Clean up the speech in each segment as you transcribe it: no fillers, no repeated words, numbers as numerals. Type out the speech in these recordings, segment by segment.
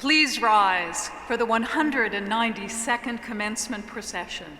Please rise for the 192nd commencement procession.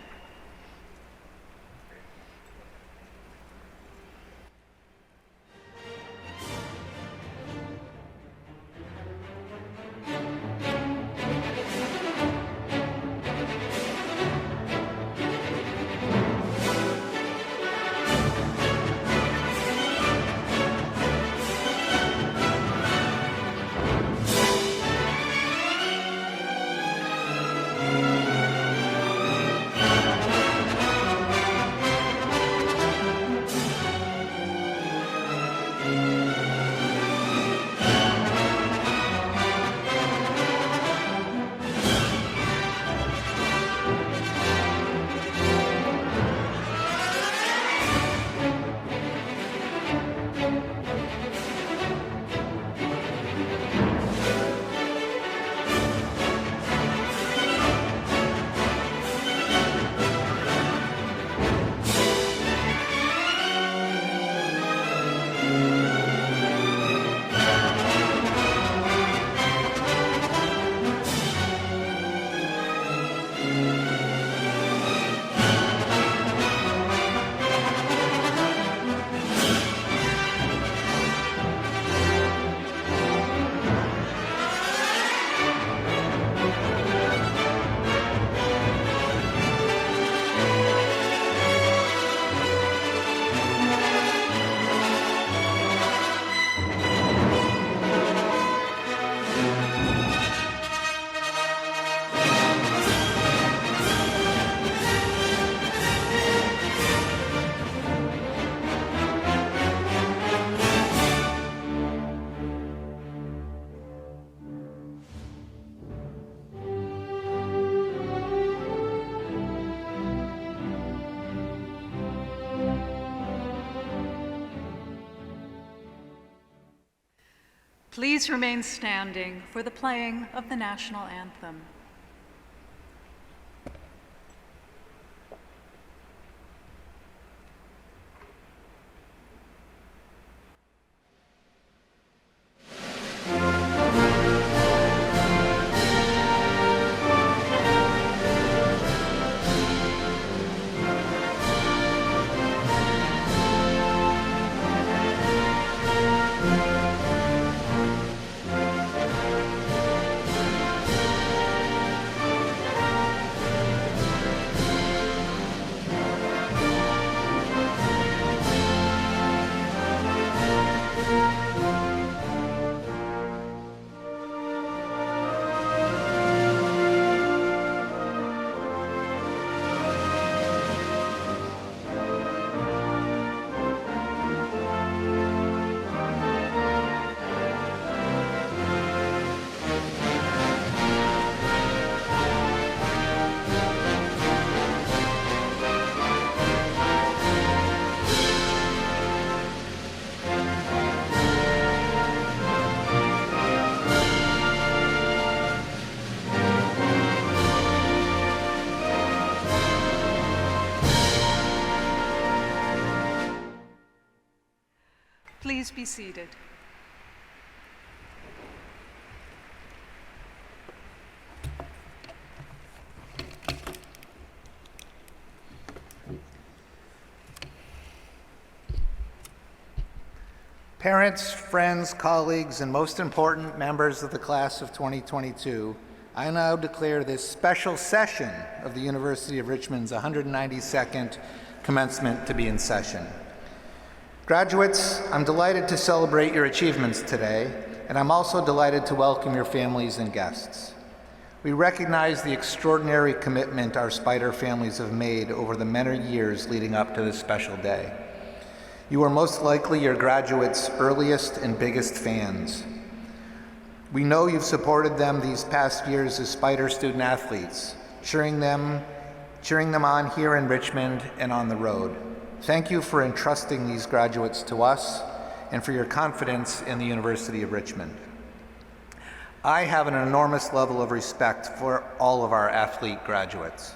Please remain standing for the playing of the national anthem. Please be seated. Parents, friends, colleagues, and most important, members of the class of 2022, I now declare this special session of the University of Richmond's 192nd commencement to be in session. Graduates, I'm delighted to celebrate your achievements today, and I'm also delighted to welcome your families and guests. We recognize the extraordinary commitment our Spider families have made over the many years leading up to this special day. You are most likely your graduates' earliest and biggest fans. We know you've supported them these past years as Spider student athletes, cheering them on here in Richmond and on the road. Thank you for entrusting these graduates to us and for your confidence in the University of Richmond. I have an enormous level of respect for all of our athlete graduates.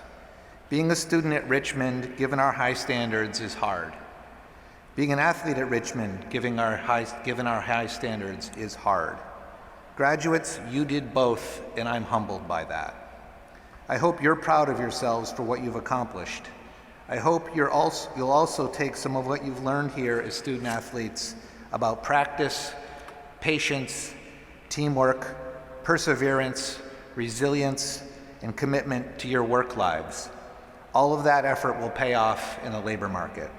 Being a student at Richmond, given our high standards, is hard. Being an athlete at Richmond, given our high standards, is hard. Graduates, you did both, and I'm humbled by that. I hope you're proud of yourselves for what you've accomplished. I hope you'll also take some of what you've learned here as student athletes about practice, patience, teamwork, perseverance, resilience, and commitment to your work lives. All of that effort will pay off in the labor market.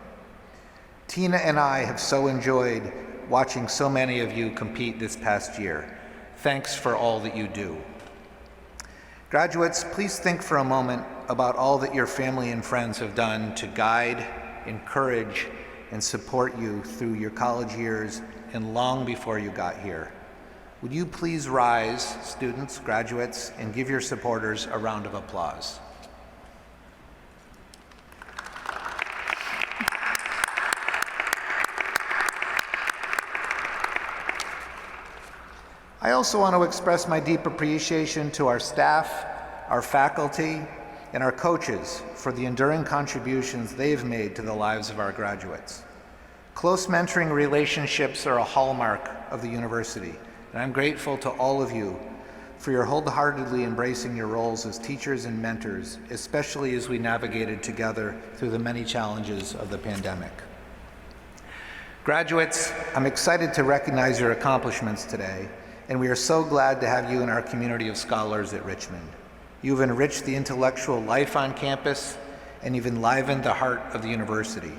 Tina and I have so enjoyed watching so many of you compete this past year. Thanks for all that you do. Graduates, please think for a moment about all that your family and friends have done to guide, encourage, and support you through your college years and long before you got here. Would you please rise, students, graduates, and give your supporters a round of applause. I also want to express my deep appreciation to our staff, our faculty, and our coaches for the enduring contributions they've made to the lives of our graduates. Close mentoring relationships are a hallmark of the university, and I'm grateful to all of you for your wholeheartedly embracing your roles as teachers and mentors, especially as we navigated together through the many challenges of the pandemic. Graduates, I'm excited to recognize your accomplishments today, and we are so glad to have you in our community of scholars at Richmond. You've enriched the intellectual life on campus, and you've enlivened the heart of the university.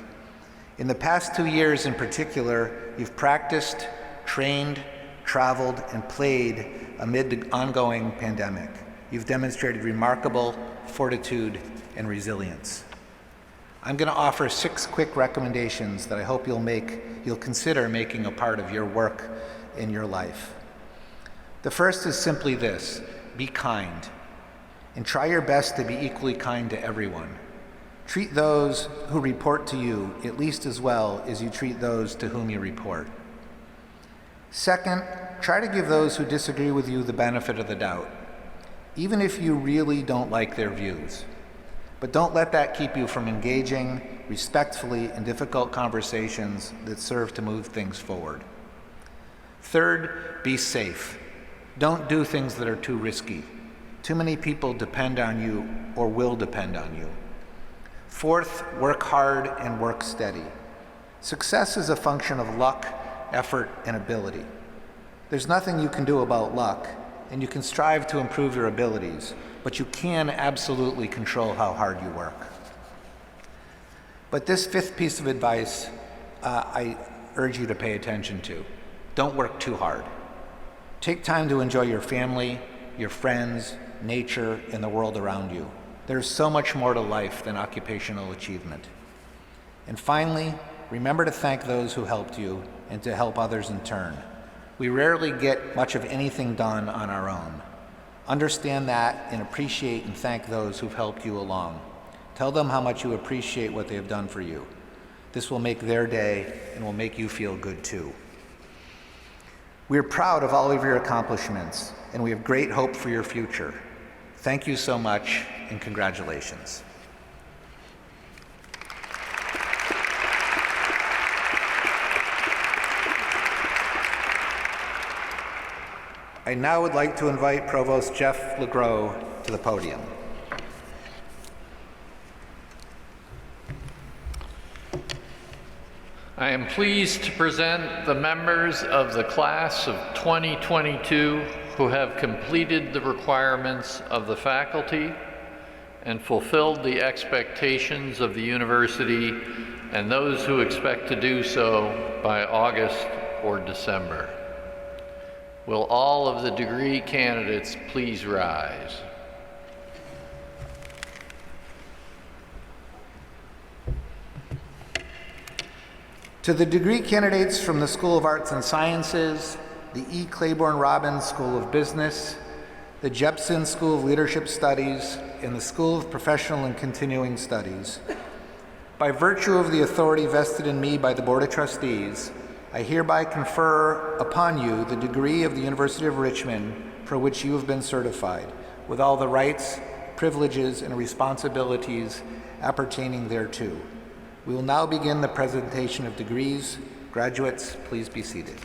In the past 2 years in particular, you've practiced, trained, traveled, and played amid the ongoing pandemic. You've demonstrated remarkable fortitude and resilience. I'm going to offer 6 quick recommendations that I hope you'll consider making a part of your work in your life. The first is simply this: be kind, and try your best to be equally kind to everyone. Treat those who report to you at least as well as you treat those to whom you report. Second, try to give those who disagree with you the benefit of the doubt, even if you really don't like their views. But don't let that keep you from engaging respectfully in difficult conversations that serve to move things forward. Third, be safe. Don't do things that are too risky. Too many people depend on you or will depend on you. Fourth, work hard and work steady. Success is a function of luck, effort, and ability. There's nothing you can do about luck, and you can strive to improve your abilities, but you can absolutely control how hard you work. But this 5th piece of advice, I urge you to pay attention to. Don't work too hard. Take time to enjoy your family, your friends, nature, and the world around you. There's so much more to life than occupational achievement. And finally, remember to thank those who helped you and to help others in turn. We rarely get much of anything done on our own. Understand that and appreciate and thank those who've helped you along. Tell them how much you appreciate what they have done for you. This will make their day and will make you feel good too. We are proud of all of your accomplishments, and we have great hope for your future. Thank you so much, and congratulations. I now would like to invite Provost Jeff LeGros to the podium. I am pleased to present the members of the class of 2022 who have completed the requirements of the faculty and fulfilled the expectations of the university, and those who expect to do so by August or December. Will all of the degree candidates please rise? To the degree candidates from the School of Arts and Sciences, the E. Claiborne Robbins School of Business, the Jepson School of Leadership Studies, and the School of Professional and Continuing Studies, by virtue of the authority vested in me by the Board of Trustees, I hereby confer upon you the degree of the University of Richmond for which you have been certified, with all the rights, privileges, and responsibilities appertaining thereto. We will now begin the presentation of degrees. Graduates, please be seated.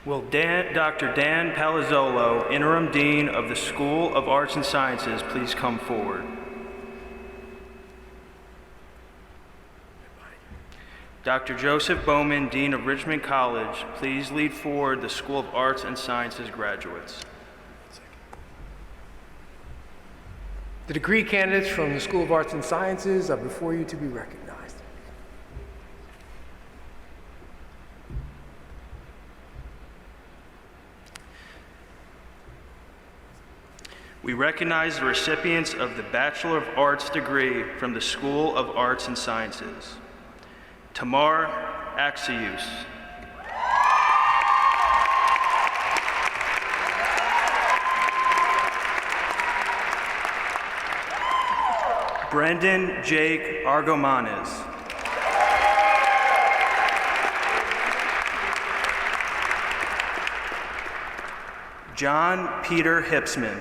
Will Dr. Dan Palazzolo, Interim Dean of the School of Arts and Sciences, please come forward? Dr. Joseph Bowman, Dean of Richmond College, please lead forward the School of Arts and Sciences graduates. The degree candidates from the School of Arts and Sciences are before you to be recognized. We recognize the recipients of the Bachelor of Arts degree from the School of Arts and Sciences. Tamar Axius. Brendan Jake Argomanes. John Peter Hipsman.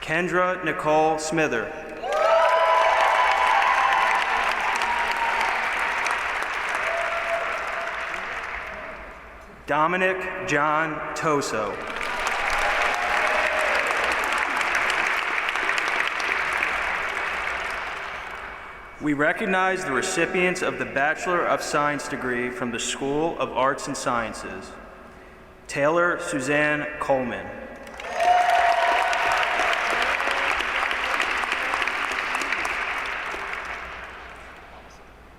Kendra Nicole Smither. Dominic John Toso. We recognize the recipients of the Bachelor of Science degree from the School of Arts and Sciences. Taylor Suzanne Coleman.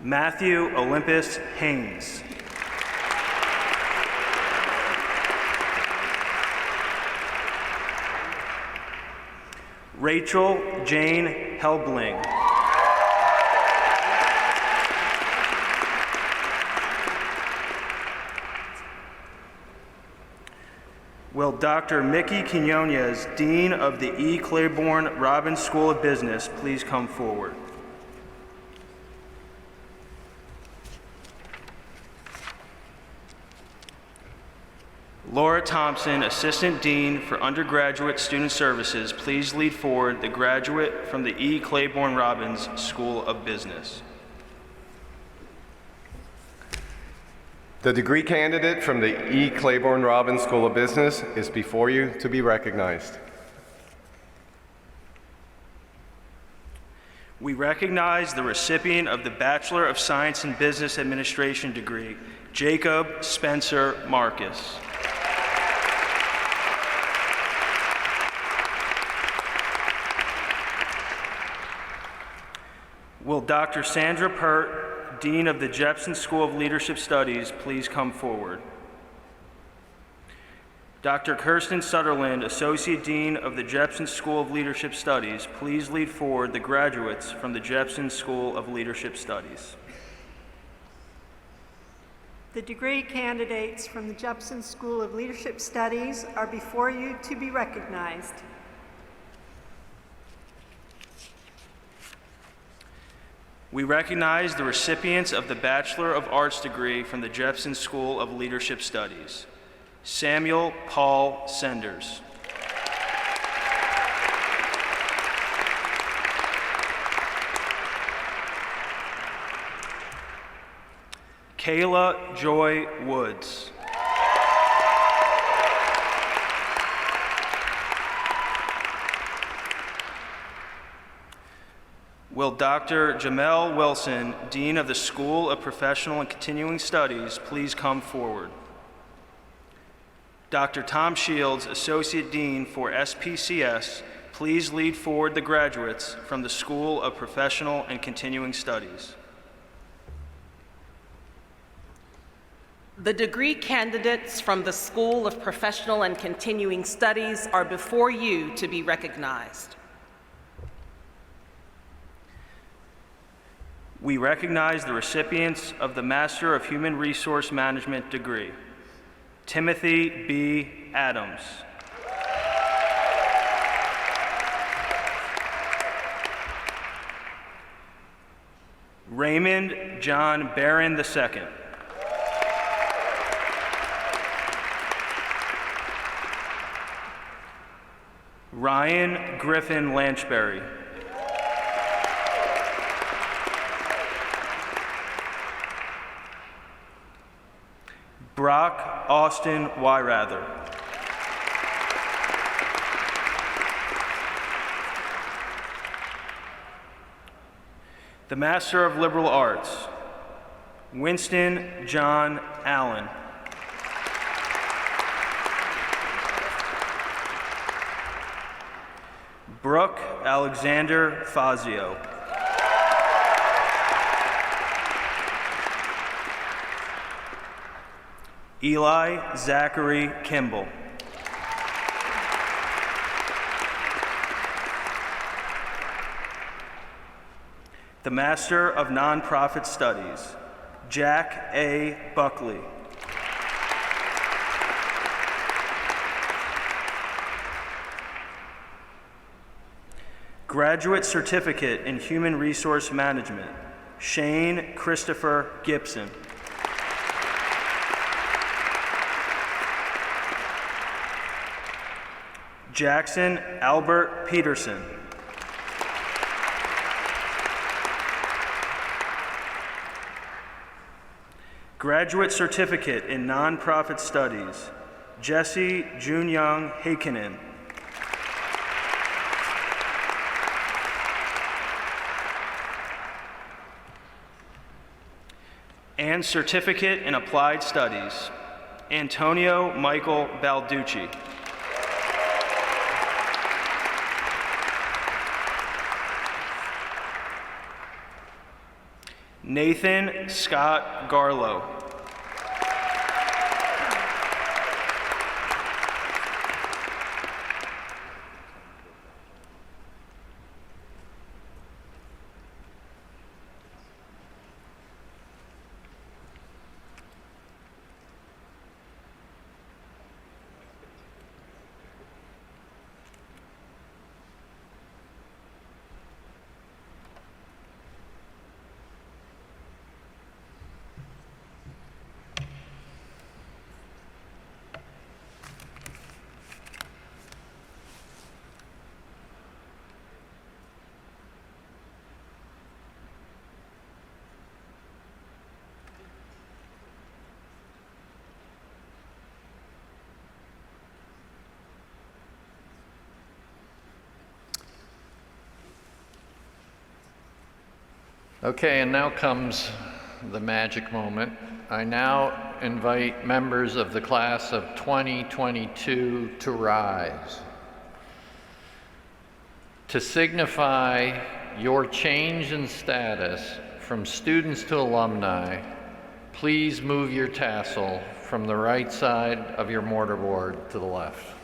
Matthew Olympus Haynes. Rachel Jane Helbling. Will Dr. Mickey Quinones, Dean of the E. Claiborne Robbins School of Business, please come forward? Laura Thompson, Assistant Dean for Undergraduate Student Services, please lead forward the graduate from the E. Claiborne Robbins School of Business. The degree candidate from the E. Claiborne Robbins School of Business is before you to be recognized. We recognize the recipient of the Bachelor of Science in Business Administration degree, Jacob Spencer Marcus. Will Dr. Sandra Pert, Dean of the Jepson School of Leadership Studies, please come forward? Dr. Kirsten Sutherland, Associate Dean of the Jepson School of Leadership Studies, please lead forward the graduates from the Jepson School of Leadership Studies. The degree candidates from the Jepson School of Leadership Studies are before you to be recognized. We recognize the recipients of the Bachelor of Arts degree from the Jepson School of Leadership Studies. Samuel Paul Senders. Kayla Joy Woods. Will Dr. Jamel Wilson, Dean of the School of Professional and Continuing Studies, please come forward? Dr. Tom Shields, Associate Dean for SPCS, please lead forward the graduates from the School of Professional and Continuing Studies. The degree candidates from the School of Professional and Continuing Studies are before you to be recognized. We recognize the recipients of the Master of Human Resource Management degree. Timothy B. Adams. Raymond John Barron II. Ryan Griffin Lanchberry. Brock Austin Wyrather. The Master of Liberal Arts, Winston John Allen. Brooke Alexander Fazio. Eli Zachary Kimball. The Master of Nonprofit Studies, Jack A. Buckley. Graduate Certificate in Human Resource Management, Shane Christopher Gibson. Jackson Albert Peterson. Graduate Certificate in Nonprofit Studies, Jesse Junyoung Heikkinen. And Certificate in Applied Studies, Antonio Michael Balducci. Nathan Scott Garlow. Okay, and now comes the magic moment. I now invite members of the class of 2022 to rise. To signify your change in status from students to alumni, please move your tassel from the right side of your mortarboard to the left.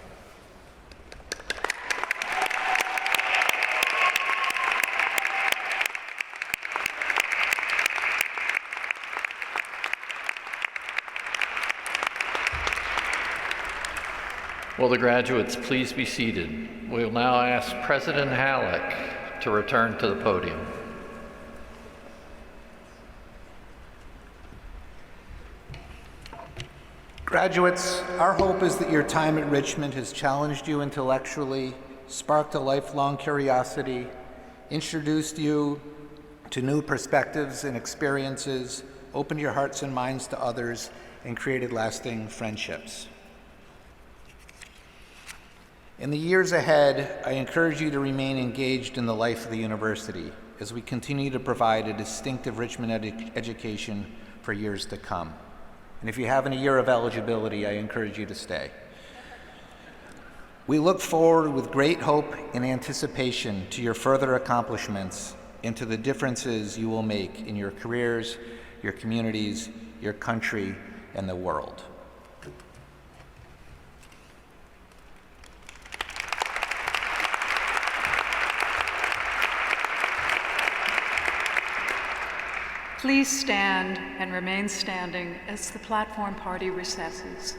Will the graduates please be seated? We'll now ask President Halleck to return to the podium. Graduates, our hope is that your time at Richmond has challenged you intellectually, sparked a lifelong curiosity, introduced you to new perspectives and experiences, opened your hearts and minds to others, and created lasting friendships. In the years ahead, I encourage you to remain engaged in the life of the university as we continue to provide a distinctive Richmond education for years to come. And if you haven't a year of eligibility, I encourage you to stay. We look forward with great hope and anticipation to your further accomplishments and to the differences you will make in your careers, your communities, your country, and the world. Please stand and remain standing as the platform party recesses.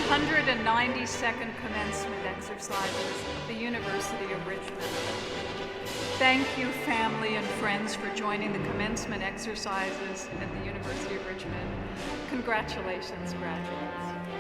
192nd commencement exercises of the University of Richmond. Thank you, family and friends, for joining the commencement exercises at the University of Richmond. Congratulations, graduates.